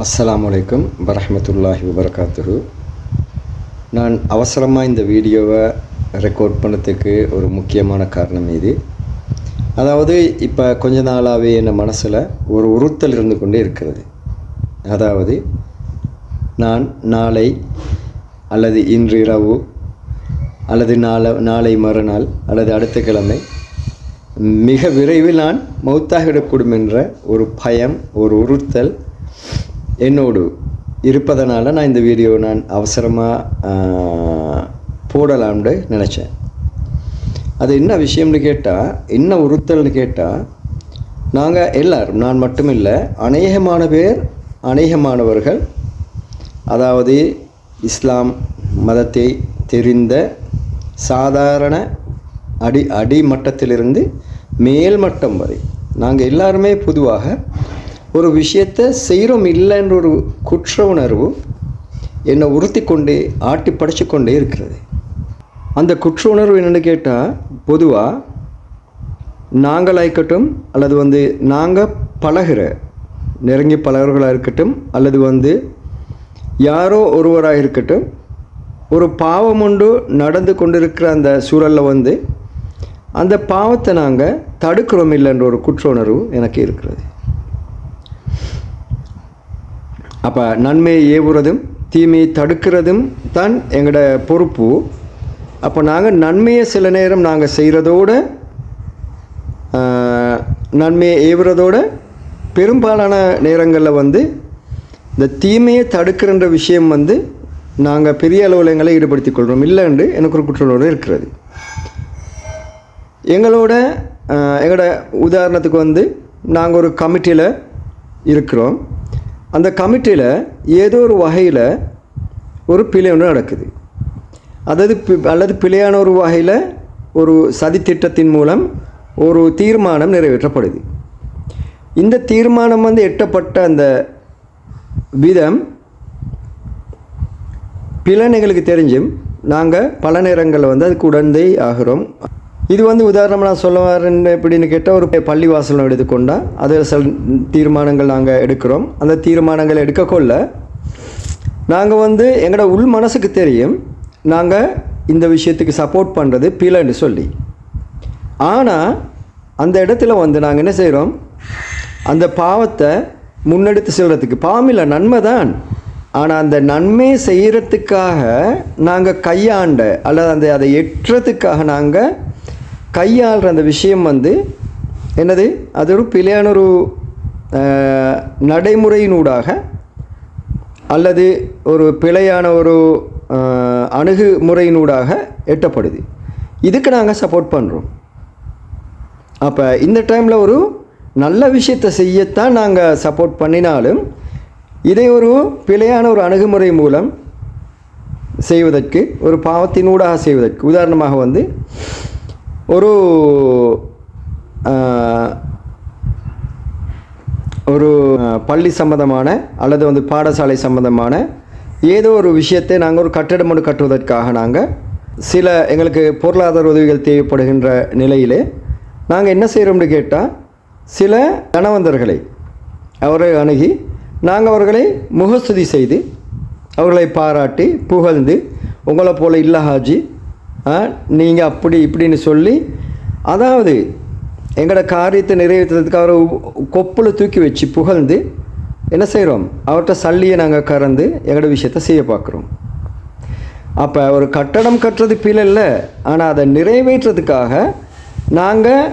அஸ்ஸலாமு அலைக்கும் வரஹ்மத்துல்லாஹி வபரகாத்துஹு. நான் அவசரமாக இந்த வீடியோவை ரெக்கார்ட் பண்ணதுக்கு ஒரு முக்கியமான காரணம் இது. அதாவது இப்போ கொஞ்ச நாளாகவே என் மனசில் ஒரு உறுத்தல் இருந்து கொண்டே இருக்கிறது. அதாவது நான் நாளை அல்லது இன்று இரவு அல்லது நாளை மறுநாள் அல்லது அடுத்த கிழமை மிக விரைவில் நான் மௌத்தாகிவிடக்கூடும் என்ற ஒரு பயம், ஒரு உறுத்தல் என்னோடு இருப்பதனால நான் இந்த வீடியோ அவசரமாக போடலாம்னு நினச்சேன். அது என்ன விஷயம்னு கேட்டால், என்ன உறுத்தல்னு கேட்டால், நாங்கள் எல்லோரும், நான் மட்டும் இல்லை, அநேகமானவர்கள், அதாவது இஸ்லாம் மதத்தை தெரிந்த சாதாரண அடிமட்டத்திலிருந்து மேல்மட்டம் வரை நாங்கள் எல்லாருமே பொதுவாக ஒரு விஷயத்தை செய்கிறோம் இல்லைன்ற ஒரு குற்ற உணர்வு என்னை உறுத்தி கொண்டே ஆட்டி படைச்சு கொண்டே இருக்கிறது. அந்த குற்ற உணர்வு என்னென்னு கேட்டால், பொதுவாக நாங்களாகட்டும் அல்லது நாங்கள் பழகிற நெருங்கி பழகர்களாக இருக்கட்டும் அல்லது யாரோ ஒருவராக இருக்கட்டும், ஒரு பாவம் ஒன்று நடந்து கொண்டிருக்கிற அந்த சூழலில் அந்த பாவத்தை நாங்கள் தடுக்கிறோம் இல்லைன்ற ஒரு குற்ற உணர்வு எனக்கு இருக்கிறது. அப்போ நன்மையை ஏவுறதும் தீமையை தடுக்கிறதும் தான் எங்களோட பொறுப்பு. அப்போ நாங்கள் நன்மையை சில நேரம் நாங்கள் செய்கிறதோடு, நன்மையை ஏவுறதோட பெரும்பாலான நேரங்களில் இந்த தீமையை தடுக்கிற விஷயம் நாங்கள் பெரிய அளவில் எங்களை ஈடுபடுத்திக் கொள்கிறோம் இல்லைன்னு எனக்கு ஒரு குற்றோடு இருக்கிறது. எங்களோட உதாரணத்துக்கு நாங்கள் ஒரு கமிட்டியில் இருக்கிறோம். அந்த கமிட்டியில் ஏதோ ஒரு வகையில் ஒரு பிழை ஒன்று நடக்குது. அல்லது பிழையான ஒரு வகையில் ஒரு சதித்திட்டத்தின் மூலம் ஒரு தீர்மானம் நிறைவேற்றப்படுது. இந்த தீர்மானம் எட்டப்பட்ட அந்த விதம் பிழைன்னு எங்களுக்கு தெரிஞ்சும் நாங்கள் பல நேரங்களில் அதுக்கு உடந்தை ஆகிறோம். இது உதாரணமாக நான் சொல்ல வரேன் எப்படின்னு கேட்டால், ஒரு பள்ளிவாசலம் எடுத்துக்கொண்டால் அதில் சில தீர்மானங்கள் நாங்கள் எடுக்கிறோம். அந்த தீர்மானங்கள் எடுக்கக்கொள்ள நாங்கள் எங்களோட உள் மனசுக்கு தெரியும் நாங்கள் இந்த விஷயத்துக்கு சப்போர்ட் பண்ணுறது பிழைன்னு சொல்லி. ஆனால் அந்த இடத்துல நாங்கள் என்ன செய்கிறோம், அந்த பாவத்தை முன்னெடுத்து செல்கிறதுக்கு, பாவம் இல்லை நன்மை தான், ஆனால் அந்த நன்மை செய்கிறதுக்காக நாங்கள் கையாண்ட அல்லது அதை எட்டுறதுக்காக நாங்கள் கையாளுற அந்த விஷயம் என்னது, அது ஒரு பிழையான ஒரு நடைமுறையினூடாக அல்லது ஒரு பிழையான ஒரு அணுகுமுறையினூடாக எட்டப்படுது. இதுக்கு நாங்கள் சப்போர்ட் பண்ணுறோம். அப்போ இந்த டைமில் ஒரு நல்ல விஷயத்தை செய்யத்தான் நாங்கள் சப்போர்ட் பண்ணினாலும் இதை ஒரு பிழையான ஒரு அணுகுமுறை மூலம் செய்வதற்கு, ஒரு பாவத்தினூடாக செய்வதற்கு, உதாரணமாக ஒரு பள்ளி சம்பந்தமான அல்லது பாடசாலை சம்பந்தமான ஏதோ ஒரு விஷயத்தை நாங்கள் ஒரு கட்டிடம் ஒன்று கட்டுவதற்காக நாங்கள் சில எங்களுக்கு பொருளாதார உதவிகள் தேவைப்படுகின்ற நிலையிலே நாங்கள் என்ன செய்கிறோம்னு கேட்டால், சில தனவந்தர்களை அவரை அணுகி நாங்கள் அவர்களை முகஸ்துதி செய்து அவர்களை பாராட்டி புகழ்ந்து, உங்களை போல் இல்லை ஹாஜி, நீங்கள் அப்படி இப்படின்னு சொல்லி, அதாவது எங்களோட காரியத்தை நிறைவேற்றுறதுக்கு அவரை கொப்பில் தூக்கி வச்சு புகழ்ந்து என்ன செய்கிறோம், அவர்கிட்ட சல்லியை நாங்கள் கறந்து எங்களோட விஷயத்தை செய்ய பார்க்குறோம். அப்போ ஒரு கட்டடம் கட்டுறது பிழை இல்லை, ஆனால் அதை நிறைவேற்றுறதுக்காக நாங்கள்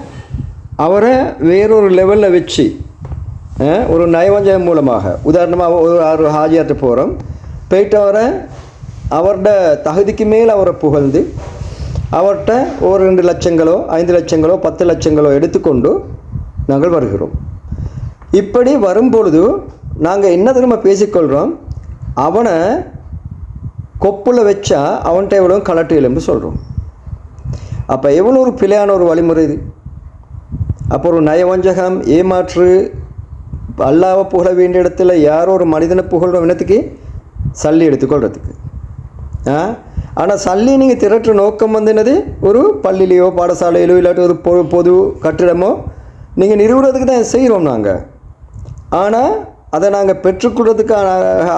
அவரை வேறொரு லெவலில் வச்சு ஒரு நயவஞ்சகம் மூலமாக, உதாரணமாக ஒரு ஹாஜியார்ட்ட போகிறோம், போயிட்டு அவரோட தகுதிக்கு மேல் அவரை புகழ்ந்து அவர்கிட்ட ஒரு 2 லட்சங்களோ 5 லட்சங்களோ 10 லட்சங்களோ எடுத்துக்கொண்டு நாங்கள் வருகிறோம். இப்படி வரும்பொழுது நாங்கள் என்ன திரும்ப பேசிக்கொள்கிறோம், அவனை கொப்பில் வச்சா அவன்கிட்ட எவ்வளோ கலட்டு எலும்பு சொல்கிறோம். அப்போ எவ்வளோ ஒரு பிழையான ஒரு வழிமுறை இது. அப்போ ஒரு நயவஞ்சகம், ஏமாற்று, அல்லாவை புகழ வேண்டிய இடத்துல யாரோ ஒரு மனிதனை புகழ்கிற வினத்துக்கு சல்லி எடுத்துக்கொள்கிறதுக்கு. ஆனால் சல்லி நீங்கள் திரட்டுற நோக்கம் என்னது, ஒரு பள்ளியிலையோ பாடசாலையிலோ இல்லாட்டி ஒரு பொது கட்டிடமோ நீங்கள் நிறுவுறதுக்கு தான் செய்கிறோம் நாங்கள். ஆனால் அதை நாங்கள் பெற்றுக்கொள்றதுக்கு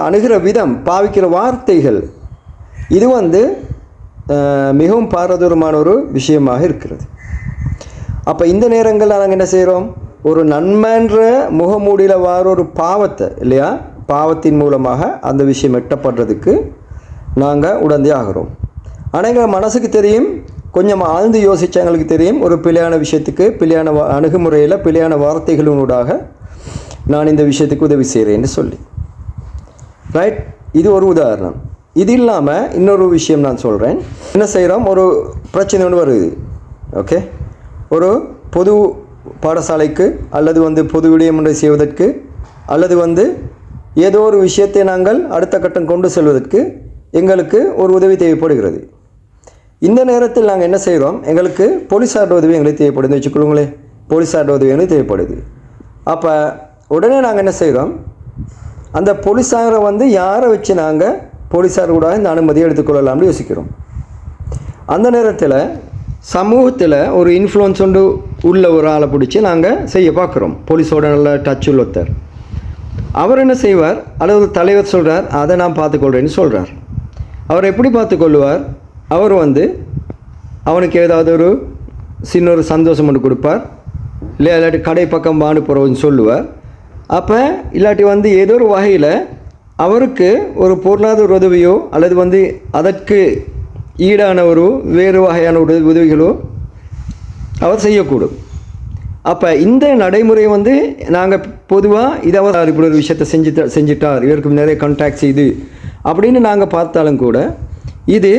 அணுகிற விதம், பாவிக்கிற வார்த்தைகள், இது மிகவும் பாரதூரமான ஒரு விஷயமாக இருக்கிறது. அப்போ இந்த நேரங்களில் நாங்கள் என்ன செய்கிறோம், ஒரு நன்மைன்ற முகமூடியில் வார ஒரு பாவத்தை இல்லையா, பாவத்தின் மூலமாக அந்த விஷயம் எட்டப்படுறதுக்கு நாங்கள் உடந்தே ஆகிறோம். ஆனால் எங்கள் மனசுக்கு தெரியும், கொஞ்சம் ஆழ்ந்து யோசிச்சா எங்களுக்கு தெரியும், ஒரு பிழையான விஷயத்துக்கு பிழையான அணுகுமுறையில் பிழையான வார்த்தைகளினூடாக நான் இந்த விஷயத்துக்கு உதவி செய்கிறேன்னு சொல்லி. ரைட், இது ஒரு உதாரணம். இது இல்லாமல் இன்னொரு விஷயம் நான் சொல்கிறேன். என்ன செய்கிறோம், ஒரு பிரச்சனை ஒன்று வருது. ஓகே, ஒரு பொது பாடசாலைக்கு அல்லது பொது விடயம் ஒன்றை செய்வதற்கு அல்லது ஏதோ ஒரு விஷயத்தை நாங்கள் அடுத்த கட்டம் கொண்டு செல்வதற்கு எங்களுக்கு ஒரு உதவி தேவைப்படுகிறது. இந்த நேரத்தில் நாங்கள் என்ன செய்கிறோம், எங்களுக்கு போலீஸாரோட உதவி எங்களுக்கு தேவைப்படுதுன்னு வச்சுக்கொள்ளுங்களேன். போலீஸாரோட உதவி எங்களுக்கு தேவைப்படுது. அப்போ உடனே நாங்கள் என்ன செய்கிறோம், அந்த போலீஸாரை யாரை வச்சு நாங்கள் போலீஸார் கூட இந்த அனுமதியை எடுத்துக்கொள்ளலாம்னு யோசிக்கிறோம். அந்த நேரத்தில் சமூகத்தில் ஒரு இன்ஃப்ளூயன்ஸ் உள்ள ஒரு ஆளை பிடிச்சி நாங்கள் செய்ய பார்க்குறோம். போலீஸோட நல்ல டச் உள்ள ஒருத்தர், அவர் என்ன செய்வார், அல்லது தலைவர் சொல்கிறார், அதை நான் பார்த்துக்கொள்கிறேன்னு சொல்கிறார். அவர் எப்படி பார்த்துக்கொள்வார், அவர் அவனுக்கு ஏதாவது ஒரு சின்ன ஒரு சந்தோஷம் ஒன்று கொடுப்பார், இல்லை இல்லாட்டி கடை பக்கம் வாண்டு போகிறவன்னு சொல்லுவார். அப்போ இல்லாட்டி ஏதோ ஒரு வகையில் அவருக்கு ஒரு பொருளாதார உதவியோ அல்லது அதற்கு ஈடான ஒரு வேறு வகையான உதவிகளோ அவர் செய்யக்கூடும். அப்போ இந்த நடைமுறை நாங்கள் பொதுவாக இதை இப்படி ஒரு விஷயத்தை செஞ்சிட்டார், இவருக்கு நிறைய கான்டாக்ட்ஸ் இது அப்படின்னு நாங்கள் பார்த்தாலும் கூட, இது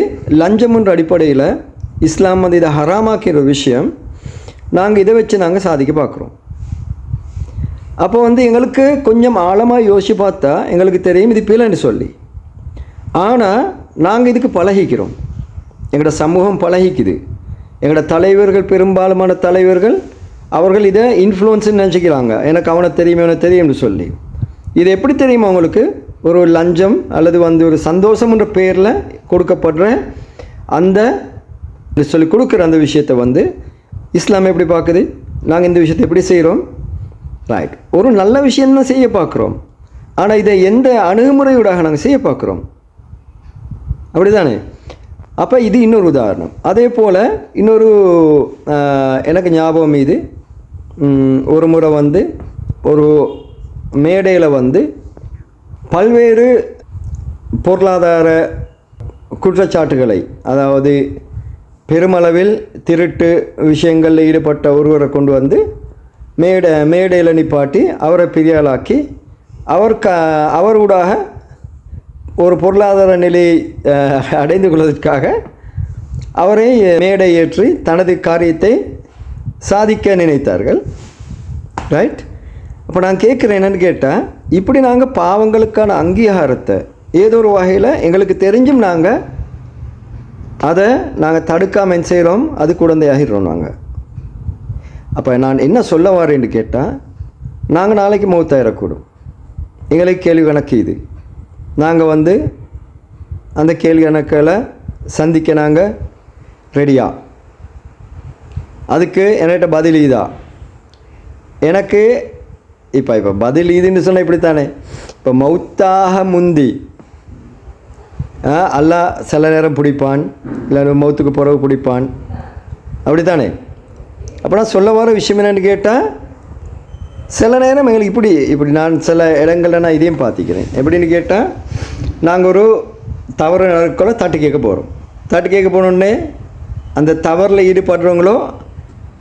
லஞ்சம் என்ற அடிப்படையில் இஸ்லாம் இதை ஹராமாக்கிற ஒரு விஷயம். நாங்கள் இதை வச்சு நாங்கள் சாதிக்க பார்க்குறோம். அப்போ எங்களுக்கு கொஞ்சம் ஆழமாக யோசித்து பார்த்தா எங்களுக்கு தெரியும் இது பிழைன்னு சொல்லி. ஆனால் நாங்கள் இதுக்கு பழகிக்கிறோம், எங்களோட சமூகம் பழகிக்குது. எங்களோட தலைவர்கள், பெரும்பாலுமான தலைவர்கள், அவர்கள் இதை இன்ஃப்ளூயன்ஸ்ன்னு நினச்சிக்கிறாங்க. எனக்கு அவனை தெரியும்னு சொல்லி. இது எப்படி தெரியுமா அவங்களுக்கு, ஒரு லஞ்சம் அல்லது ஒரு சந்தோஷம்ன்ற பேரில் கொடுக்கப்படுற அந்த சொல்லி கொடுக்குற அந்த விஷயத்தை இஸ்லாம் எப்படி பார்க்குது, நாங்கள் இந்த விஷயத்தை எப்படி செய்கிறோம். ரைட், ஒரு நல்ல விஷயம்தான் செய்ய பார்க்குறோம், ஆனால் இதை எந்த அணுகுமுறையூடாக நாங்கள் செய்ய பார்க்குறோம், அப்படி தானே. அப்போ இது இன்னொரு உதாரணம். அதே போல் இன்னொரு எனக்கு ஞாபகம், இது ஒரு முறை ஒரு மேடையில் பல்வேறு பொருளாதார குற்றச்சாட்டுகளை, அதாவது பெருமளவில் திருட்டு விஷயங்களில் ஈடுபட்ட ஒருவரை கொண்டு மேடையில் நிப்பாட்டி அவரை பெரியாளாக்கி அவர் ஊடாக ஒரு பொருளாதார நிலையை அடைந்து கொள்வதற்காக அவரை மேடை ஏற்றி தனது காரியத்தை சாதிக்க நினைத்தார்கள். ரைட், அப்போ நான் கேட்குறேன், என்னென்னு கேட்டால், இப்படி நாங்கள் பாவங்களுக்கான அங்கீகாரத்தை ஏதோ ஒரு வகையில் எங்களுக்கு தெரிஞ்சும் அதை நாங்கள் தடுக்காமல் என்ன செய்கிறோம், அது குழந்தையாகிடுறோம் நாங்கள். அப்போ நான் என்ன சொல்ல வரேன்னு கேட்டால், நாங்கள் நாளைக்கு மௌத்தாயிடக்கூடும். எங்களுக்கு கேள்வி கணக்கு இது. நாங்கள் அந்த கேள்வி கணக்கில் சந்திக்க நாங்கள் ரெடியா? அதுக்கு என்கிட்ட பதில் இதா? எனக்கு இப்போ பதில் இதுன்னு சொன்னால் இப்படித்தானே, இப்போ மௌத்தாக முந்தி அல்லாஹ் சில நேரம் பிடிப்பான், இல்லை மௌத்துக்கு பிறகு பிடிப்பான், அப்படித்தானே. அப்போ நான் சொல்ல வர விஷயம் என்னென்னு கேட்டால், சில நேரம் எங்களுக்கு இப்படி நான் சில இடங்களில் நான் இதையும் பார்த்திக்கிறேன். எப்படின்னு கேட்டால், நாங்கள் ஒரு தவறு நடக்கல தட்டு கேட்க போகிறோம். தட்டு கேட்க போனோடனே அந்த தவறில் ஈடுபடுறவங்களோ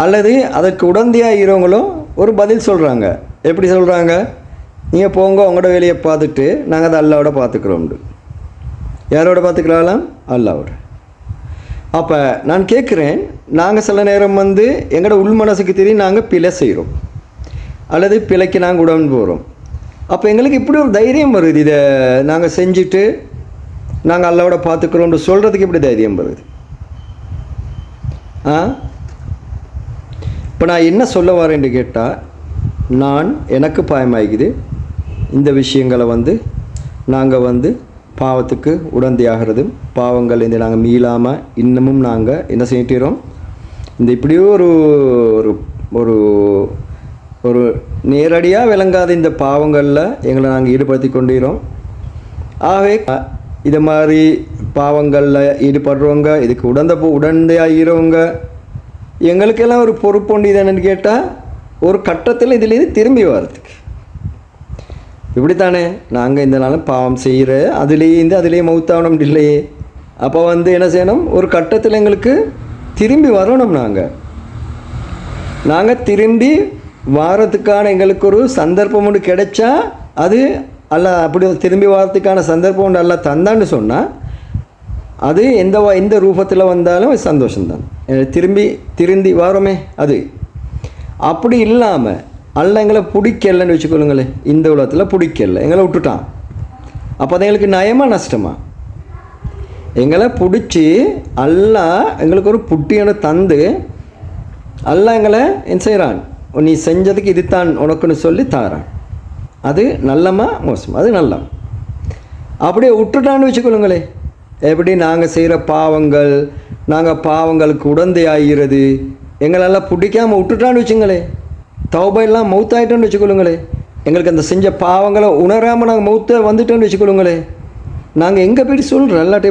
அல்லது அதற்கு உடந்தையாக இருக்கிறவங்களோ ஒரு பதில் சொல்கிறாங்க. எப்படி சொல்கிறாங்க, நீங்கள் போங்க உங்களோட வேலையை பார்த்துட்டு நாங்கள் அதை அல்லாவோட பார்த்துக்குறோம்ண்டு. யாரோட பார்த்துக்கிறாலாம்? அல்லாவோட. அப்போ நான் கேட்குறேன், நாங்கள் சில நேரம் எங்களோட உள் மனசுக்கு தெரியும் நாங்கள் பிழை செய்கிறோம் அல்லது பிழைக்கு நாங்கள் உடம்பு போகிறோம். அப்போ எங்களுக்கு இப்படி ஒரு தைரியம் வருது, இதை நாங்கள் செஞ்சுட்டு நாங்கள் அல்லாவோட பார்த்துக்குறோம்னு சொல்கிறதுக்கு எப்படி தைரியம் வருது? இப்போ நான் என்ன சொல்ல வரேன்னு கேட்டால், எனக்கு பயமாகிக்குது இந்த விஷயங்களை நாங்கள் பாவத்துக்கு உடந்தையாகிறதும் பாவங்கள் நாங்கள் மீளாமல் இன்னமும் நாங்கள் என்ன செஞ்சிட்டோம், இந்த இப்படியோ ஒரு ஒரு நேரடியாக விளங்காத இந்த பாவங்களில் எங்களை நாங்கள் ஈடுபடுத்தி கொண்டிருக்கிறோம். ஆகவே இது மாதிரி பாவங்களில் ஈடுபடுறவங்க, இதுக்கு உடந்தையாகிறவங்க எங்களுக்கெல்லாம் ஒரு பொறுப்பு உண்டு. இது என்னென்னு கேட்டால், ஒரு கட்டத்தில் இதுலேருந்து திரும்பி வர்றதுக்கு. இப்படித்தானே நாங்கள் இந்த நாளும் பாவம் செய்கிற அதிலேயே மௌத்தாகணும் இல்லையே. அப்போ என்ன செய்யணும், ஒரு கட்டத்தில் எங்களுக்கு திரும்பி வரணும். நாங்கள் திரும்பி வாரத்துக்கான எங்களுக்கு ஒரு சந்தர்ப்பம் ஒன்று கிடைச்சா, அது அல்ல அப்படி திரும்பி வாரத்துக்கான சந்தர்ப்பம் ஒன்று அல்ல தந்தான்னு சொன்னால், அது எந்த ரூபத்தில் வந்தாலும் சந்தோஷம்தான். திரும்பி வாரோமே அது. அப்படி இல்லாமல் அல்ல எங்களை பிடிக்கலன்னு வச்சுக்கொள்ளுங்களேன், இந்த உலகத்தில் பிடிக்கல, எங்களை விட்டுட்டான். அப்போ அது எங்களுக்கு நயமா நஷ்டமா? எங்களை பிடிச்சி அல்லா எங்களுக்கு ஒரு புட்டியனை தந்து அல்லா எங்களை என்ன செய்கிறான், நீ செஞ்சதுக்கு இதுதான் உனக்குன்னு சொல்லி தாரான். அது நல்லமா மோசமா? அது நல்ல. அப்படியே விட்டுட்டான்னு வச்சுக்கொள்ளுங்களேன். எப்படி நாங்கள் செய்கிற பாவங்கள், நாங்கள் பாவங்களுக்கு உடந்தையாகிறது எங்களெல்லாம் பிடிக்காமல் விட்டுட்டான்னு வச்சுங்களேன், தௌபையெல்லாம் மௌத்தாயிட்டோன்னு வச்சுக்கொள்ளுங்களேன், எங்களுக்கு அந்த செஞ்ச பாவங்களை உணராமல் நாங்கள் மௌத்த வந்துட்டோன்னு வச்சுக்கொள்ளுங்களேன், நாங்கள் எங்கே போய்ட்டு சொல்கிறோம் அல்லாட்ட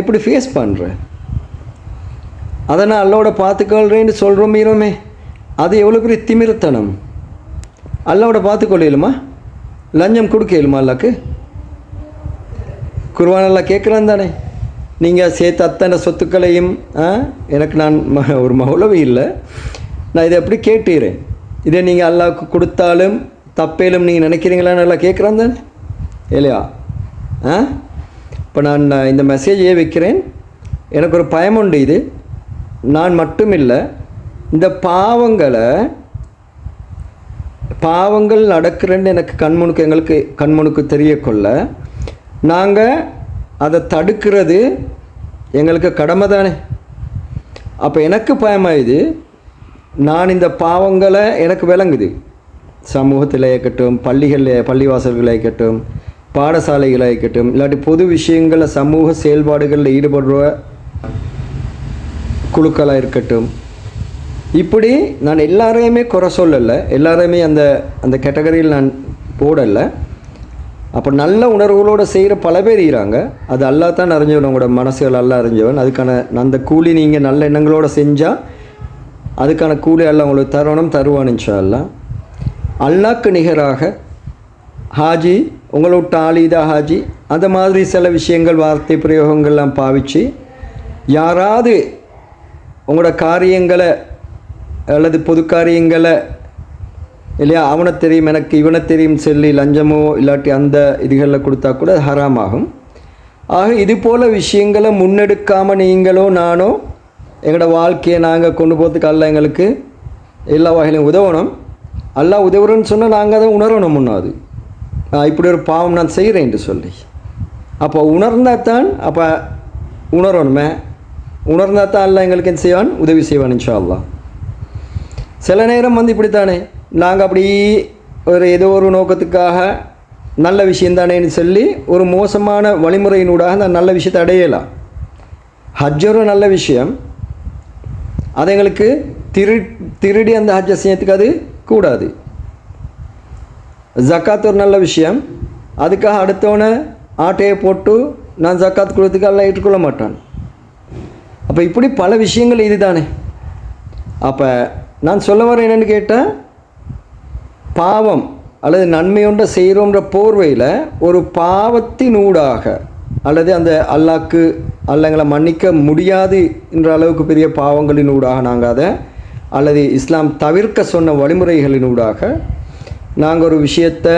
எப்படி ஃபேஸ் பண்ணுறேன்? அதை நான் அல்லோட பார்த்துக்கொள்கிறேன்னு சொல்கிறோம் மீறோமே, அது எவ்வளோ பெரிய திமிர்த்தனம். அல்லாவோட பார்த்துக்கொள்ளையிலுமா? லஞ்சம் கொடுக்கலுமா அல்லாக்கு? குர்ஆன் எல்லாம் கேட்குறான் தானே, நீங்கள் சேர்த்து அத்தனை சொத்துக்களையும் எனக்கு நான் ஒரு மௌலவி இல்லை, நான் இதை எப்படி கேட்டுறேன், இதை நீங்கள் அல்லாவுக்கு கொடுத்தாலும் தப்பேலும் நீங்கள் நினைக்கிறீங்களான்னு நல்லா கேட்குறான் தானே இல்லையா? இப்போ நான் இந்த மெசேஜே வைக்கிறேன். எனக்கு ஒரு பயம் உண்டு. இது நான் மட்டும் இல்லை, இந்த பாவங்கள் நடக்கிறேன்னு எனக்கு எங்களுக்கு கண்முனுக்கு தெரியக்கொள்ள நாங்கள் அதை தடுக்கிறது எங்களுக்கு கடமை தானே. அப்போ எனக்கு பயமாயுது. நான் இந்த பாவங்களை எனக்கு விளங்குது, சமூகத்தில் இருக்கட்டும், பள்ளிவாசல்களை இருக்கட்டும், பாடசாலைகளாக இருக்கட்டும், இல்லாட்டி பொது விஷயங்களில் சமூக செயல்பாடுகளில் ஈடுபடுற குழுக்களாக இருக்கட்டும், இப்படி நான் எல்லாரையுமே குறை சொல்லலை, எல்லாரையுமே அந்த கேட்டகரியில் நான் போடலை. அப்போ நல்ல உணர்வுகளோடு செய்கிற பல பேர் இருக்கிறாங்க. அது அல்லா தான் அறிஞ்சவன், உங்களோட மனசுகள் அல்லா அறிஞ்சவன். அதுக்கான அந்த கூலி நீங்கள் நல்ல எண்ணங்களோடு செஞ்சால் அதுக்கான கூலி அல்லா உங்களுக்கு தருவான் இன்ஷா அல்லாஹ். அல்லாக்கு நிகராக ஹாஜி, உங்களை விட்ட ஆலிதா ஹாஜி, அந்த மாதிரி சில விஷயங்கள், வார்த்தை பிரயோகங்கள்லாம் பாவித்து யாராவது உங்களோட காரியங்களை அல்லது பொது காரியங்களை இல்லையா, அவனை தெரியும் எனக்கு இவனை தெரியும் சொல்லி லஞ்சமோ இல்லாட்டி அந்த இதுகளில் கொடுத்தா கூட ஹராமாகும். ஆக இது போல் விஷயங்களை முன்னெடுக்காமல் நீங்களோ நானோ எங்களோட வாழ்க்கையை நாங்கள் கொண்டு போகிறதுக்கு அல்ல எங்களுக்கு எல்லா வகையிலும் உதவணும். அல்லா உதவுறன்னு சொன்னால் நாங்கள் அதை உணரணும். முன்னாது இப்படி ஒரு பாவம் நான் செய்கிறேன்ட்டு சொல்லி அப்போ உணர்ந்தால் தான், அப்போ உணரணுமே, உணர்ந்தால் தான் அல்ல எங்களுக்கு என்ன செய்வான், உதவி செய்வான் இன்ஷா அல்லாஹ். சில நேரம் இப்படித்தானே நாங்கள் அப்படி ஏதோ ஒரு நோக்கத்துக்காக நல்ல விஷயந்தானேன்னு சொல்லி ஒரு மோசமான வழிமுறையினூடாக அந்த நல்ல விஷயத்தை அடையலாம். ஹஜ் ஒரு நல்ல விஷயம், அது எங்களுக்கு திருடி அந்த ஹஜ்ஜை செய்யறதுக்கு அது கூடாது. ஜக்காத் ஒரு நல்ல விஷயம், அதுக்காக அடுத்தவனை ஆட்டையை போட்டு நான் ஜக்காத் கொடுத்ததுக்கு எல்லாம் ஏற்றுக்கொள்ள மாட்டான். அப்போ இப்படி பல விஷயங்கள் இது தானே. அப்போ நான் சொல்ல வர என்னென்னு கேட்டால், பாவம் அல்லது நன்மையொன்றை செய்கிறோன்ற போர்வையில் ஒரு பாவத்தினூடாக அல்லது அந்த அல்லாக்கு அல்லங்களை மன்னிக்க முடியாது என்ற அளவுக்கு பெரிய பாவங்களினூடாக நாங்கள் அதை அல்லது இஸ்லாம் தவிர்க்க சொன்ன வழிமுறைகளினூடாக நாங்கள் ஒரு விஷயத்தை,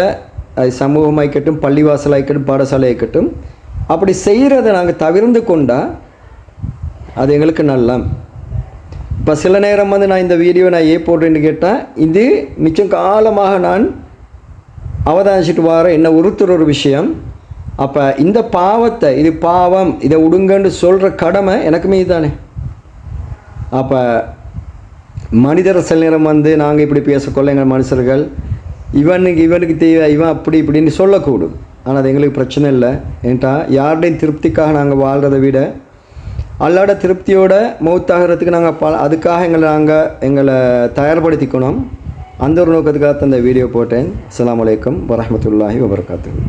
அது சமூகமாய்க்கட்டும், பள்ளிவாசலாய்க்கட்டும், பாடசாலையாய்க்கட்டும், அப்படி செய்கிறத நாங்கள் தவிர்ந்து கொண்டால் அது எங்களுக்கு நல்ல. இப்போ சில நேரம் நான் இந்த வீடியோ நான் போடுறேன்னு கேட்டால், இது மிச்சம் காலமாக நான் அவதானிச்சிட்டு வர என்ன ஒரு விஷயம். அப்போ இந்த பாவத்தை, இது பாவம், இதை உடுங்கன்னு சொல்கிற கடமை எனக்குமே இதுதானே. அப்போ மனிதர் சில நேரம் நாங்கள் இப்படி பேசக்கொள்ள எங்கள் மனுஷர்கள் இவனுக்கு தேவை, இவன் அப்படி இப்படின்னு சொல்லக்கூடும். ஆனால் அது எங்களுக்கு பிரச்சனை இல்லை. ஏன்ட்டா யாருடையும் திருப்திக்காக நாங்கள் வாழ்கிறத விட அல்லாட திருப்தியோட மௌத்தாகிறதுக்கு நாங்கள் அதுக்காக எங்களை தயார்படுத்திக்கணும். அந்த ஒரு நோக்கத்துக்காக அந்த வீடியோ போட்டேன். அஸ்ஸலாமு அலைக்கும் வரஹ்மத்துல்லாஹி வபரகாத்துஹு.